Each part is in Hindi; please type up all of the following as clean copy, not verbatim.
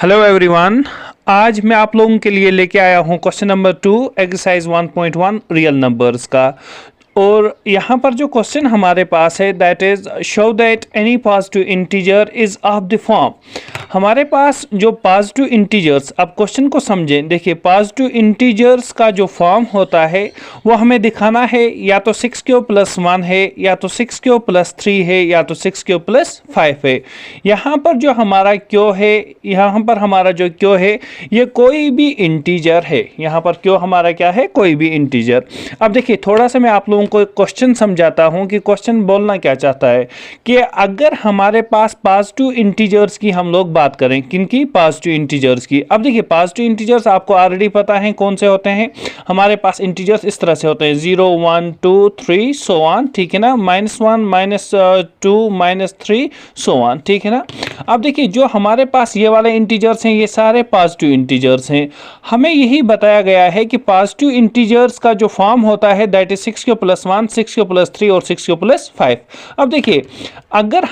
Hello everyone. आज मैं आप लोगों के लिए लेके आया हूं question number 2 exercise 1.1 real numbers का। और यहाँ पर जो क्वेश्चन हमारे पास है that is show that any positive integer is of the form. हमारे पास जो पॉजिटिव इंटीजर्स, अब क्वेश्चन को समझें। देखिए, पॉजिटिव इंटीजर्स का जो फॉर्म होता है वो हमें दिखाना है या तो 6q+1 है, या तो 6q+3 है, या तो 6q+5 है। यहाँ पर जो हमारा q है, यहाँ पर हमारा जो q है ये कोई भी इंटीजर है। यहाँ पर q हमारा क्या है? कोई भी इंटीजर। अब देखिए, थोड़ा सा मैं आप लोगों को क्वेश्चन समझाता हूँ कि क्वेश्चन बोलना क्या चाहता है कि अगर हमारे पास पॉजिटिव इंटीजर्स की हम लोग बात करें, किनकी? पॉजिटिव इंटीजर्स की। अब देखिए, पॉजिटिव इंटीजर्स आपको ऑलरेडी पता है कौन से होते हैं। हमारे पास इंटीजर्स इस तरह से होते हैं 0 1 2 3 सो ऑन, ठीक है ना। -1 -2 -3 सो ऑन, ठीक है ना। अब देखिए, जो हमारे पास ये वाले इंटीजर्स हैं ये सारे पॉजिटिव इंटीजर्स हैं। हमें यही बताया गया है कि पॉजिटिव इंटीजर्स का जो फॉर्म होता है दैट इज 6q+1 6q+3 और 6q+5। अब देखिए, अगर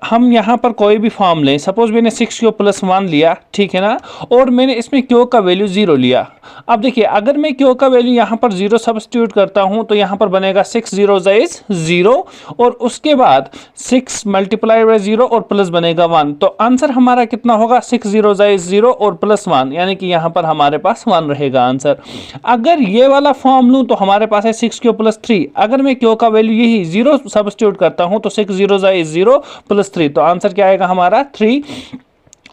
हम यहाँ पर कोई भी फॉर्म लें, सपोज मैंने 6q+1 लिया, ठीक है ना, और मैंने इसमें q का वैल्यू 0 लिया। अब देखिए, अगर मैं q का वैल्यू यहाँ पर 0 सब्स्टिट्यूट करता हूँ तो यहाँ पर बनेगा 6 0 इज 0, और उसके बाद 6 मल्टीप्लाई बाय 0 और प्लस बनेगा 1। तो आंसर हमारा कितना होगा? 6 0 इज 0 और +1, यानी कि यहाँ पर हमारे पास 1 रहेगा आंसर। अगर ये वाला फॉर्म लूँ तो हमारे पास है 6q+3। अगर मैं q का वैल्यू यही 0 सब्स्टिट्यूट करता हूँ तो 6 0 इज 0 +3, तो आंसर क्या आएगा हमारा? 3।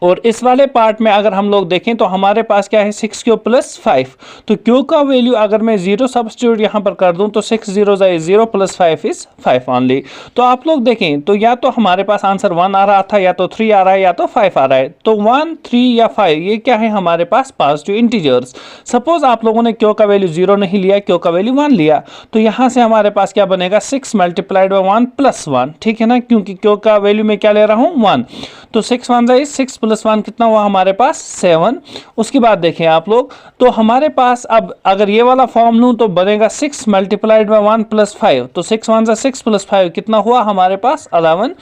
और इस वाले पार्ट में अगर हम लोग देखें तो हमारे पास क्या है? 6q+5। तो q का वैल्यू अगर मैं 0 सब्स्टिट्यूट यहाँ पर कर दूं तो 6 0 इज 0 +5 इज 5 ओनली। तो आप लोग देखें तो या तो हमारे पास आंसर 1 आ रहा था, या तो 3 आ रहा है, या तो 5 आ रहा है। तो 1 3 या 5 ये क्या है हमारे पास? Positive integers. सपोज आप लोगों ने q का वैल्यू 0 नहीं लिया, q का वैल्यू 1 लिया, तो यहाँ से हमारे पास क्या बनेगा? 6 मल्टीप्लाइड बाय 1 +1, ठीक है ना, क्योंकि q का वैल्यू मैं क्या ले रहा हूँ? 1। तो 6 1 इज 6 +1 कितना हुआ हमारे पास? 7। उसके बाद देखें आप लोग, तो हमारे पास अब अगर ये वाला फॉर्म लूं तो बनेगा 6 मल्टीप्लाइड बाय 1 +5। तो 6 1 6 +5 कितना हुआ हमारे पास? 11।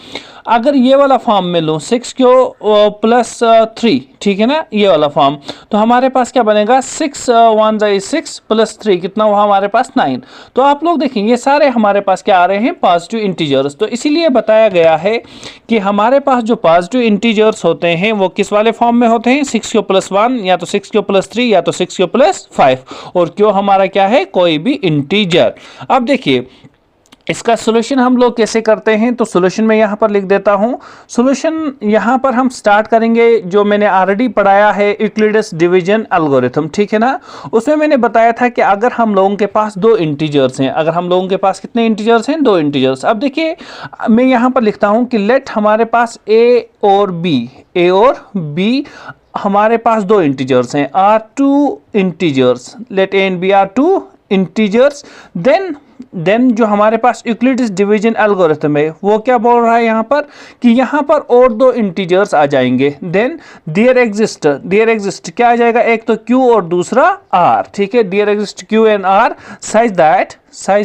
अगर ये वाला फॉर्म में लूं 6q+3, ठीक है ना, ये वाला फॉर्म, तो हमारे पास क्या बनेगा? 6 1 6 +3 कितना हुआ हमारे पास? 9। तो आप लोग देखें ये सारे हमारे पास क्या आ रहे हैं? Positive integers. तो इसीलिए बताया गया है कि हमारे पास जो पॉजिटिव इंटीजर्स होते हैं वो किस वाले फॉर्म में होते हैं? 6q+1 या तो 6q+3 या तो 6q+5, और q हमारा क्या है? कोई भी इंटीजर। अब देखिए, इसका सॉल्यूशन हम लोग कैसे करते हैं, तो सॉल्यूशन मैं यहाँ पर लिख देता हूँ। सॉल्यूशन यहाँ पर हम स्टार्ट करेंगे जो मैंने ऑलरेडी पढ़ाया है, यूक्लिड्स डिवीजन एल्गोरिथम, ठीक है ना। उसमें मैंने बताया था कि अगर हम लोगों के पास 2 इंटीजर्स हैं, अगर हम लोगों के पास कितने इंटीजर्स हैं? 2 इंटीजर्स। अब देखिए, मैं यहाँ पर लिखता हूँ कि लेट हमारे पास a और b हमारे पास 2 इंटीजर्स हैं, are 2 integers. Let a and b are 2 integers. Then जो हमारे पास यूक्लिड्स डिवीजन एल्गोरिथम है वो क्या बोल रहा है यहाँ पर कि यहाँ पर और 2 इंटीजर्स आ जाएंगे। देन देयर एग्जिस्ट क्या आ जाएगा? एक तो q और दूसरा r, ठीक है। There exist q and r such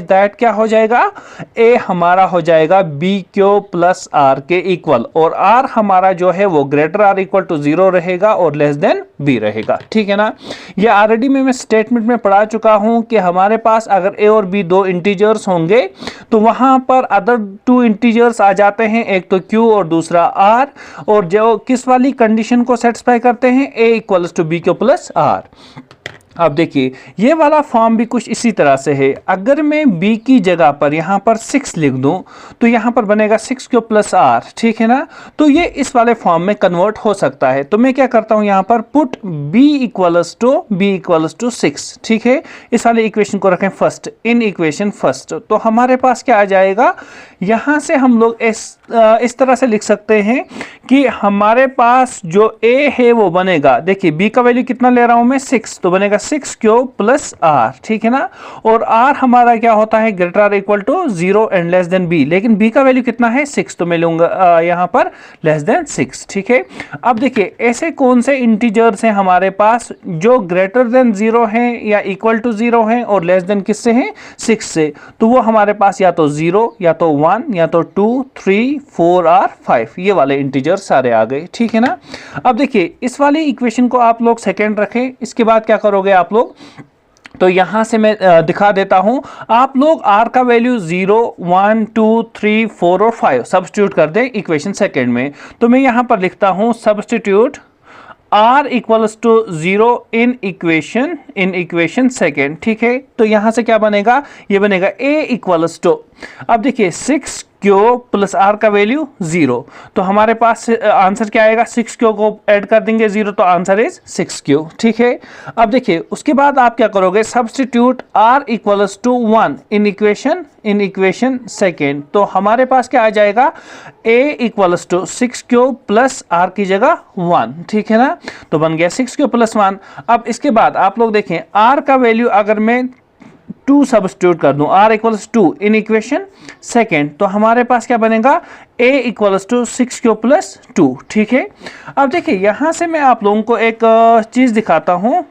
that क्या हो जाएगा? a हमारा हो जाएगा bq+r के इक्वल, और r हमारा जो है वो ग्रेटर r इक्वल टू 0 रहेगा और लेस देन b रहेगा, ठीक है ना। ये ऑलरेडी मैं स्टेटमेंट में पढ़ा चुका हूं कि हमारे पास अगर a और b 2 इंटीजर्स होंगे तो वहां पर अदर 2 इंटीजर्स आ जाते हैं, एक तो q और दूसरा r, और जो किस वाली कंडीशन को सेटिस्फाई करते हैं? a = bq+r। अब देखिए, ये वाला फॉर्म भी कुछ इसी तरह से है। अगर मैं b की जगह पर यहाँ पर 6 लिख दूं तो यहाँ पर बनेगा 6q+r, ठीक है ना। तो ये इस वाले फॉर्म में कन्वर्ट हो सकता है। तो मैं क्या करता हूँ यहाँ पर पुट b = 6, ठीक है। इस वाले इक्वेशन को रखें फर्स्ट, इन इक्वेशन फर्स्ट। तो हमारे पास क्या आ जाएगा? यहाँ से हम लोग इस तरह से लिख सकते हैं कि हमारे पास जो a है वो बनेगा, देखिए b का वैल्यू कितना ले रहा हूँ मैं? 6, तो बनेगा 6 क्यूब प्लस आर, ठीक है ना। और आर हमारा क्या होता है, greater or equal to 0 and less than b, लेकिन बी का वैल्यू कितना है 6, तो मैं लूंगा यहाँ पर लेस देन 6, ठीक है। अब देखिए ऐसे कौन से इंटीजर्स हैं हमारे पास जो ग्रेटर देन 0 हैं या इक्वल टू 0 हैं और लेस देन किससे हैं, 6 से। तो वो हमारे पास या तो 0 या तो 1 या तो 2 3 4 और 5, ये वाले इंटीजर्स सारे आ गए, ठीक है ना। अब देखिए इस वाली इक्वेशन को आप लोग सेकेंड रखें, इसके बाद क्या करोगे आप लोग, तो यहां से मैं दिखा देता हूं, आप लोग r का वैल्यू 0 1 2 3 4 और 5 सब्स्टिट्यूट कर दें इक्वेशन सेकेंड में। तो मैं यहां पर लिखता हूं substitute r equals to 0 in equation second, ठीक है। तो यहां से क्या बनेगा, ये बनेगा a इक्वल्स टू, अब देखिए 6 क्यूब प्लस आर का वैल्यू 0, तो हमारे पास आंसर क्या आएगा, 6 क्यूब को ऐड कर देंगे 0, तो आंसर इज 6 क्यूब, ठीक है। अब देखिए उसके बाद आप क्या करोगे, substitute r equals to 1 in equation second, तो हमारे पास क्या आ जाएगा, a equals to 6 cube plus r की जगह 1, ठीक है ना। तो बन गया 6 क्यूब प्लस 1। अब इसके बाद आप लोग देखें r का वैल्यू अगर मैं 2 सब्स्टिट्यूट कर दूं, r equals 2 in equation second, तो हमारे पास क्या बनेगा, a equals to 6 cube plus 2, ठीक है। अब देखिए यहां से मैं आप लोगों को एक चीज दिखाता हूं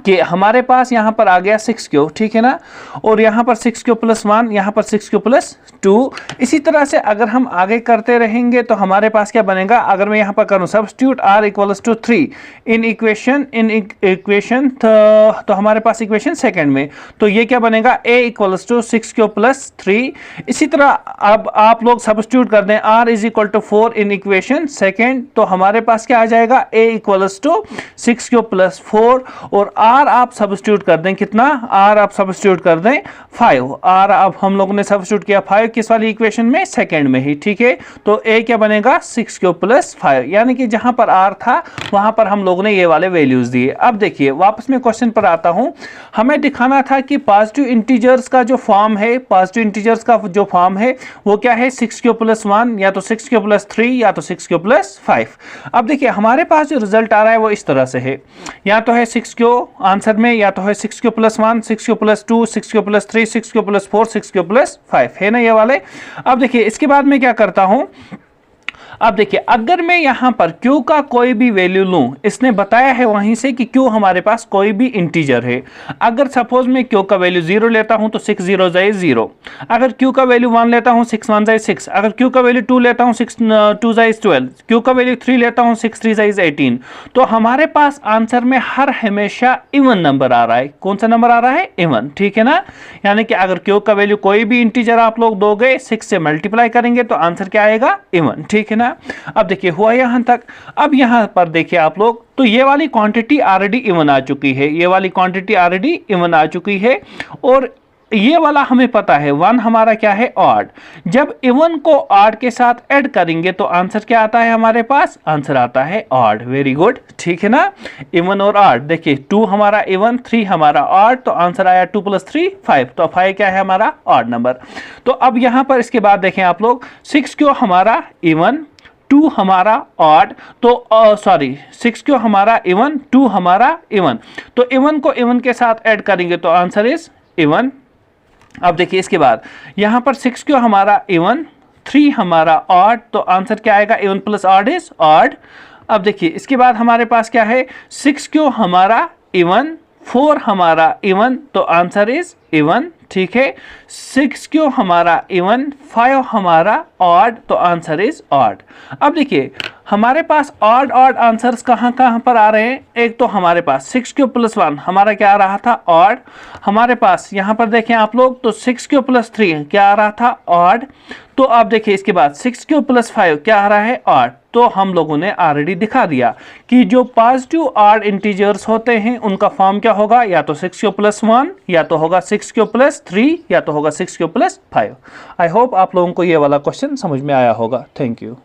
कि हमारे पास यहाँ पर आ गया 6 क्यूब, ठीक है ना, और यहाँ पर 6 क्यूब प्लस 1, यहाँ पर 6 क्यूब प्लस 2। इसी तरह से अगर हम आगे करते रहेंगे तो हमारे पास क्या बनेगा, अगर मैं यहाँ पर करूँ substitute r equals to 3 in equation तो हमारे पास इक्वेशन सेकंड में, तो ये क्या बनेगा, a equals to 6 cube plus 3। इसी तरह अब आप लोग सब्स्टिट्यूट कर दें r is equal to 4 in equation second, तो हमारे पास क्या आ जाएगा, a equals to 6 cube plus 4, और r आप सब्स्टिट्यूट कर दें कितना, r आप सब्स्टिट्यूट कर दें 5, r अब हम लोगों ने सब्स्टिट्यूट किया 5 किस वाली इक्वेशन में, सेकंड में ही, ठीक है। तो a क्या बनेगा, 6 क्यूब प्लस 5, यानी कि जहां पर r था वहां पर हम लोगों ने ये वाले वैल्यूज दिए। अब देखिए वापस मैं क्वेश्चन पर आता हूं, हमें दिखाना था कि पॉजिटिव इंटीजर्स का जो फॉर्म है, पॉजिटिव इंटीजर्स का जो फॉर्म है वो क्या है, 6 क्यूब प्लस 1 या तो 6 क्यूब प्लस 3 या तो 6 क्यूब प्लस 5। अब देखिए हमारे पास जो रिजल्ट आ रहा है वो इस तरह से है, या तो है 6 क्यूब आंसर में, या तो है 6 cube plus 1 6 cube plus 2 6 cube plus 3 6 cube plus 4 6 cube plus 5, है ना ये वाले। अब देखिए इसके बाद मैं क्या करता हूं, अब देखिए अगर मैं यहां पर q का कोई भी वैल्यू लूं, इसने बताया है वहीं से कि q हमारे पास कोई भी इंटीजर है। अगर सपोज मैं q का वैल्यू 0 लेता हूं तो 6 0 जाए 0, अगर q का वैल्यू 1 लेता हूं 6 1 जाए 6, अगर q का वैल्यू 2 लेता हूं 6 2 जाए 12, q का वैल्यू 3 लेता हूं 6 3 जाए 18, तो हमारे पास आंसर में हर हमेशा इवन नंबर आ रहा है। कौन सा नंबर आ रहा है, इवन, ठीक है ना। यानी कि अगर q का वैल्यू कोई भी इंटीजर आप लोग दोगे 6 से मल्टीप्लाई करेंगे तो आंसर क्या आएगा, इवन, ठीक है ना। अब देखिए हुआ यहां तक। अब यहां पर देखिए आप लोग, तो ये वाली क्वांटिटी ऑलरेडी इवन आ चुकी है, ये वाली क्वांटिटी ऑलरेडी इवन आ चुकी है, और ये वाला हमें पता है 1 हमारा क्या है, ऑड। जब इवन को ऑड के साथ ऐड करेंगे तो आंसर क्या आता है हमारे पास, आंसर आता है ऑड। वेरी गुड, ठीक है ना, इवन और ऑड। देखिए 2 हमारा इवन, 3 हमारा ऑड, तो आंसर आया 2 प्लस 3 5, तो 5 क्या है हमारा, ऑड नंबर। तो अब यहां पर इसके बाद देखें आप लोग, 6 क्यों हमारा इवन, 2 हमारा ऑड, तो सॉरी 6 क्यों हमारा इवन, 2 हमारा इवन, तो इवन को इवन के साथ ऐड करेंगे तो आंसर इज इवन। अब देखिए इसके बाद यहां पर 6 क्यों हमारा इवन, 3 हमारा ऑड, तो आंसर क्या आएगा, even plus odd is odd. अब देखिए इसके बाद हमारे पास क्या है, 6 क्यों हमारा इवन, 4 हमारा इवन, तो आंसर इज इवन, ठीक है। 6 क्यों हमारा इवन, 5 हमारा ऑड, तो आंसर इज ऑड। अब देखिए हमारे पास ऑड ऑड आंसर्स कहां कहां पर आ रहे हैं। एक तो हमारे पास 6 क्यूब प्लस 1 हमारा क्या आ रहा था, ऑड। हमारे पास यहां पर देखें आप लोग, तो 6 क्यूब प्लस 3 क्या आ रहा था, ऑड। तो आप देखिए इसके बाद 6 क्यूब प्लस 5 क्या आ रहा है, ऑड। तो हम लोगों ने ऑलरेडी दिखा दिया कि जो पॉजिटिव ऑड इंटीजर्स होते हैं उनका फॉर्म क्या होगा, या तो 6 क्यूब प्लस 1, या तो होगा 6 क्यूब प्लस 3, या तो होगा 6 क्यूब प्लस 5। आई होप आप लोगों को ये वाला क्वेश्चन समझ में आया होगा। Thank you.